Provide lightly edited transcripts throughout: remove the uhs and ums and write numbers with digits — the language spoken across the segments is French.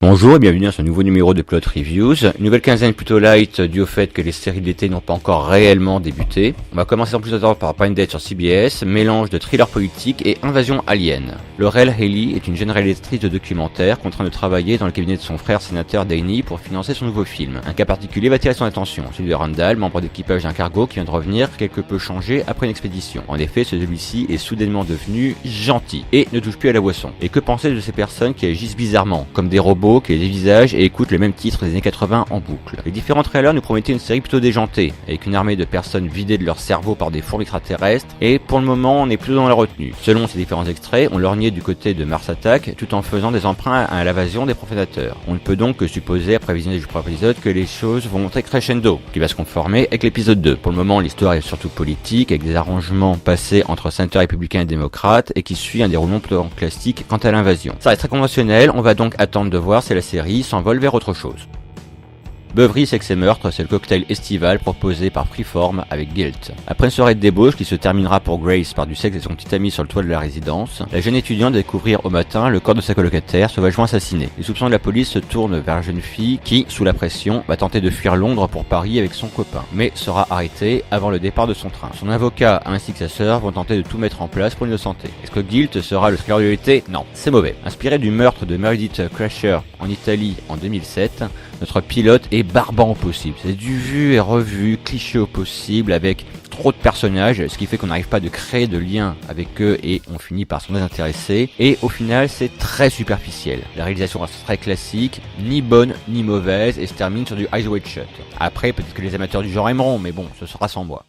Bonjour et bienvenue dans ce nouveau numéro de Plot Reviews. Une nouvelle quinzaine plutôt light due au fait que les séries d'été n'ont pas encore réellement débuté. On va commencer en plus d'abord par Brain Dead sur CBS, mélange de thriller politique et invasion alien. Laurel Haley est une jeune réalisatrice de documentaire contrainte de travailler dans le cabinet de son frère sénateur Danny pour financer son nouveau film. Un cas particulier va attirer son attention, celui de Randall, membre d'équipage d'un cargo qui vient de revenir quelque peu changé après une expédition. En effet, celui-ci est soudainement devenu gentil et ne touche plus à la boisson. Et que penser de ces personnes qui agissent bizarrement, comme des robots qui les dévisagent et écoutent le même titre des années 80 en boucle. Les différents trailers nous promettaient une série plutôt déjantée, avec une armée de personnes vidées de leur cerveau par des fourmis extraterrestres, et pour le moment on est plutôt dans la retenue. Selon ces différents extraits, on lorgnait du côté de Mars Attack, tout en faisant des emprunts à l'invasion des profanateurs. On ne peut donc que supposer, après visionner du premier épisode, que les choses vont monter crescendo, qui va se conformer avec l'épisode 2. Pour le moment, l'histoire est surtout politique, avec des arrangements passés entre sénateurs républicains et démocrates, et qui suit un déroulement plutôt classique quant à l'invasion. Ça reste très conventionnel, on va donc attendre de voir si la série s'envole vers autre chose. Beuverie, sexe et meurtre, c'est le cocktail estival proposé par Freeform avec Guilt. Après une soirée de débauche qui se terminera pour Grace par du sexe et son petit ami sur le toit de la résidence, la jeune étudiante va découvrir au matin le corps de sa colocataire sauvagement assassinée. Les soupçons de la police se tournent vers la jeune fille qui, sous la pression, va tenter de fuir Londres pour Paris avec son copain, mais sera arrêtée avant le départ de son train. Son avocat ainsi que sa sœur vont tenter de tout mettre en place pour l'innocenter. Est-ce que Guilt sera le thriller de l'été ? Non, c'est mauvais. Inspiré du meurtre de Meredith Crasher en Italie en 2007, notre pilote est barbant au possible. C'est du vu et revu, cliché au possible, avec trop de personnages, ce qui fait qu'on n'arrive pas de créer de liens avec eux et on finit par s'en désintéresser. Et au final, c'est très superficiel. La réalisation reste très classique, ni bonne ni mauvaise, et se termine sur du Eyes Wide Shut. Après, peut-être que les amateurs du genre aimeront, mais bon, ce sera sans moi.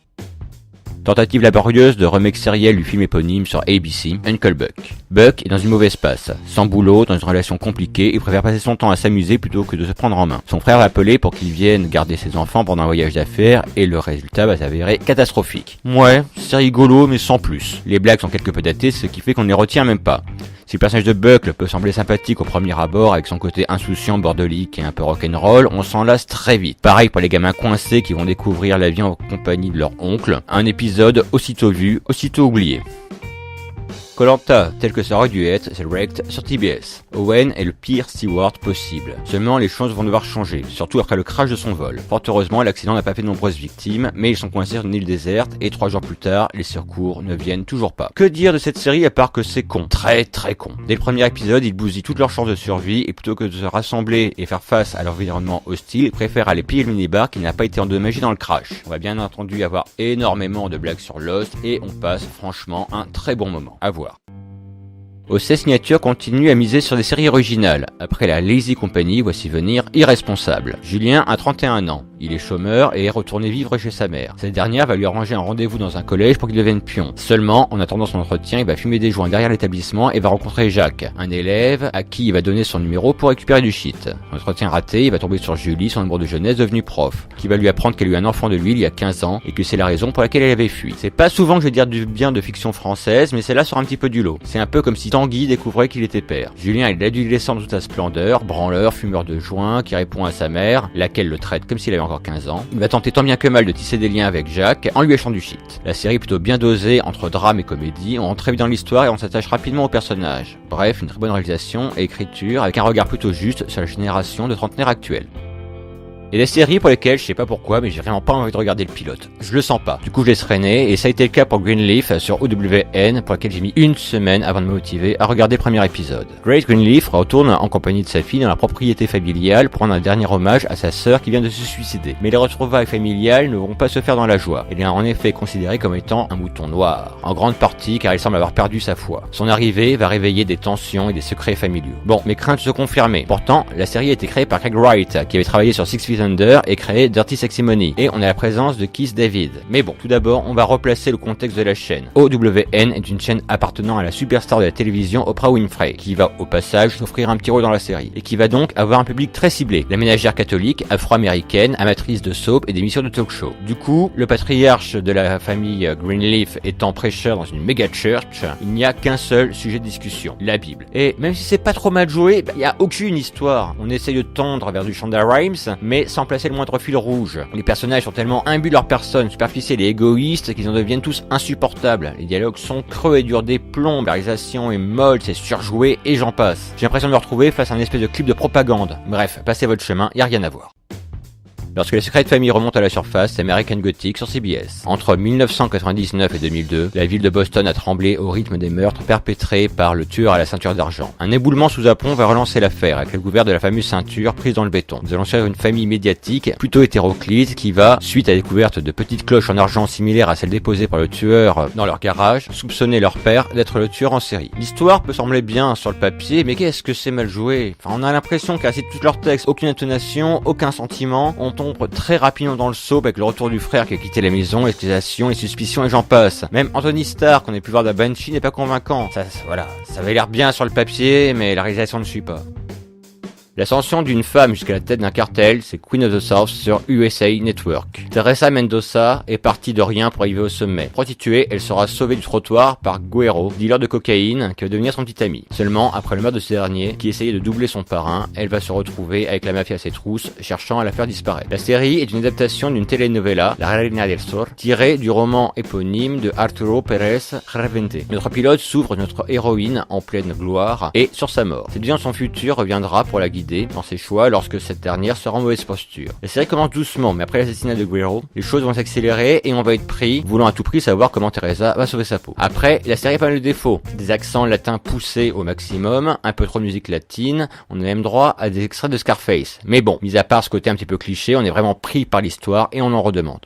Tentative laborieuse de remake sériel du film éponyme sur ABC, Uncle Buck. Buck est dans une mauvaise passe, sans boulot, dans une relation compliquée, et préfère passer son temps à s'amuser plutôt que de se prendre en main. Son frère l'a appelé pour qu'il vienne garder ses enfants pendant un voyage d'affaires, et le résultat va s'avérer catastrophique. Ouais, c'est rigolo, mais sans plus. Les blagues sont quelque peu datées, ce qui fait qu'on ne les retient même pas. Si le personnage de Buck peut sembler sympathique au premier abord avec son côté insouciant, bordelique et un peu rock'n'roll, on s'en lasse très vite. Pareil pour les gamins coincés qui vont découvrir la vie en compagnie de leur oncle. Un épisode aussitôt vu, aussitôt oublié. Koh-Lanta, tel que ça aurait dû être, c'est Wrecked sur TBS. Owen est le pire steward possible. Seulement, les choses vont devoir changer, surtout après le crash de son vol. Fort heureusement, l'accident n'a pas fait de nombreuses victimes, mais ils sont coincés sur une île déserte, et 3 jours plus tard, les secours ne viennent toujours pas. Que dire de cette série à part que c'est con. Très très con. Dès le premier épisode, ils bousillent toutes leurs chances de survie, et plutôt que de se rassembler et faire face à l'environnement hostile, ils préfèrent aller piller le minibar qui n'a pas été endommagé dans le crash. On va bien entendu avoir énormément de blagues sur Lost, et on passe franchement un très bon moment. À voir. OC Signature continue à miser sur des séries originales. Après la Lazy Company, voici venir Irresponsable. Julien a 31 ans. Il est chômeur et est retourné vivre chez sa mère. Cette dernière va lui arranger un rendez-vous dans un collège pour qu'il devienne pion. Seulement, en attendant son entretien, il va fumer des joints derrière l'établissement et va rencontrer Jacques, un élève à qui il va donner son numéro pour récupérer du shit. Entretien raté, il va tomber sur Julie, son amour de jeunesse devenu prof, qui va lui apprendre qu'elle a eu un enfant de lui il y a 15 ans et que c'est la raison pour laquelle elle avait fui. C'est pas souvent que je vais dire du bien de fiction française, mais celle-là sort un petit peu du lot. C'est un peu comme si Tanguy découvrait qu'il était père. Julien est l'adolescent de toute sa splendeur, branleur, fumeur de joints, qui répond à sa mère, laquelle le traite comme s'il avait encore 15 ans. Il va tenter tant bien que mal de tisser des liens avec Jacques en lui achetant du shit. La série est plutôt bien dosée entre drame et comédie, on rentre très vite dans l'histoire et on s'attache rapidement au personnage. Bref, une très bonne réalisation et écriture avec un regard plutôt juste sur la génération de trentenaires actuelle. Et des séries pour lesquelles, je sais pas pourquoi, mais j'ai vraiment pas envie de regarder le pilote. Je le sens pas. Du coup, je laisse traîner, et ça a été le cas pour Greenleaf sur OWN, pour laquelle j'ai mis une semaine avant de me motiver à regarder le premier épisode. Grace Greenleaf retourne en compagnie de sa fille dans la propriété familiale pour rendre un dernier hommage à sa sœur qui vient de se suicider. Mais les retrouvailles familiales ne vont pas se faire dans la joie. Elle est en effet considérée comme étant un mouton noir. En grande partie car il semble avoir perdu sa foi. Son arrivée va réveiller des tensions et des secrets familiaux. Bon, mes craintes se confirmaient. Pourtant, la série a été créée par Craig Wright, qui avait travaillé sur Six Feet Under et créé Dirty Sexy Money. Et on a la présence de Keith David. Mais bon, tout d'abord, on va replacer le contexte de la chaîne. OWN est une chaîne appartenant à la superstar de la télévision Oprah Winfrey, qui va au passage s'offrir un petit rôle dans la série, et qui va donc avoir un public très ciblé. La ménagère catholique, afro-américaine, amatrice de soap et d'émissions de talk show. Du coup, le patriarche de la famille Greenleaf étant prêcheur dans une méga church, il n'y a qu'un seul sujet de discussion, la Bible. Et même si c'est pas trop mal joué, il n'y a aucune histoire. On essaye de tendre vers du Shonda Rhimes, mais sans placer le moindre fil rouge. Les personnages sont tellement imbus de leur personne, superficiels et égoïstes qu'ils en deviennent tous insupportables. Les dialogues sont creux et durent des plombs, la réalisation est molle, c'est surjoué et j'en passe. J'ai l'impression de me retrouver face à un espèce de clip de propagande. Bref, passez votre chemin, y a rien à voir. Lorsque les secrets de famille remontent à la surface, c'est American Gothic sur CBS. Entre 1999 et 2002, la ville de Boston a tremblé au rythme des meurtres perpétrés par le tueur à la ceinture d'argent. Un éboulement sous apron va relancer l'affaire avec la découverte de la fameuse ceinture prise dans le béton. Nous allons suivre une famille médiatique plutôt hétéroclite qui va, suite à la découverte de petites cloches en argent similaires à celles déposées par le tueur dans leur garage, soupçonner leur père d'être le tueur en série. L'histoire peut sembler bien sur le papier, mais qu'est-ce que c'est mal joué. Enfin, on a l'impression qu'à citer tout leur texte, aucune intonation, aucun sentiment, on tombe très rapidement dans le soap avec le retour du frère qui a quitté la maison, l'explication, les suspicions et j'en passe. Même Anthony Starr, qu'on ait pu voir dans Banshee, n'est pas convaincant. Ça avait l'air bien sur le papier, mais la réalisation ne suit pas. L'ascension d'une femme jusqu'à la tête d'un cartel, c'est Queen of the South sur USA Network. Teresa Mendoza est partie de rien pour arriver au sommet. Prostituée, elle sera sauvée du trottoir par Guerrero, dealer de cocaïne, qui va devenir son petit ami. Seulement, après le meurtre de ce dernier, qui essayait de doubler son parrain, elle va se retrouver avec la mafia à ses trousses, cherchant à la faire disparaître. La série est une adaptation d'une telenovela, La Reina del Sur, tirée du roman éponyme de Arturo Pérez Revente. Notre pilote s'ouvre notre héroïne en pleine gloire et sur sa mort. Cette vision de son futur reviendra pour la guider dans ses choix lorsque cette dernière sera en mauvaise posture. La série commence doucement, mais après l'assassinat de Guerrero, les choses vont s'accélérer et on va être pris, voulant à tout prix savoir comment Teresa va sauver sa peau. Après, la série a pas mal de défauts. Des accents latins poussés au maximum, un peu trop de musique latine, on a même droit à des extraits de Scarface. Mais bon, mis à part ce côté un petit peu cliché, on est vraiment pris par l'histoire et on en redemande.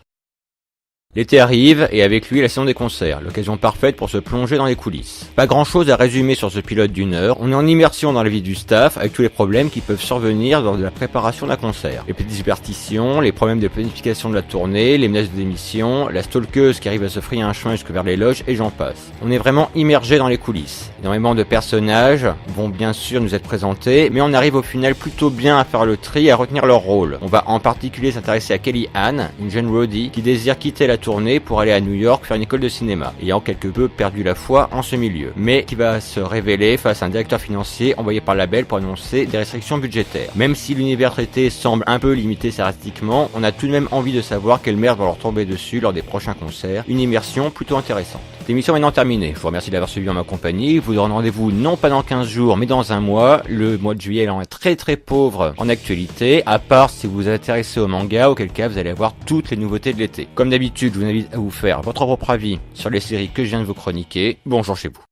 L'été arrive et avec lui la saison des concerts, l'occasion parfaite pour se plonger dans les coulisses. Pas grand chose à résumer sur ce pilote d'1 heure, on est en immersion dans la vie du staff avec tous les problèmes qui peuvent survenir lors de la préparation d'un concert. Les petites superstitions, les problèmes de planification de la tournée, les menaces de démission, la stalkeuse qui arrive à se frayer un chemin jusque vers les loges et j'en passe. On est vraiment immergé dans les coulisses. Énormément de personnages vont bien sûr nous être présentés, mais on arrive au final plutôt bien à faire le tri et à retenir leur rôle. On va en particulier s'intéresser à Kelly Ann, une jeune roadie qui désire quitter la tournée pour aller à New York faire une école de cinéma, ayant quelque peu perdu la foi en ce milieu, mais qui va se révéler face à un directeur financier envoyé par le label pour annoncer des restrictions budgétaires. Même si l'univers traité semble un peu limité scénaristiquement, on a tout de même envie de savoir quelle merde va leur tomber dessus lors des prochains concerts, une immersion plutôt intéressante. Cette émission est maintenant terminée, je vous remercie d'avoir suivi en ma compagnie, je vous donne rendez-vous non pas dans 15 jours mais dans un mois, le mois de juillet est très pauvre en actualité, à part si vous vous intéressez au manga, auquel cas vous allez avoir toutes les nouveautés de l'été. Comme d'habitude, je vous invite à vous faire votre propre avis sur les séries que je viens de vous chroniquer. Bonjour chez vous.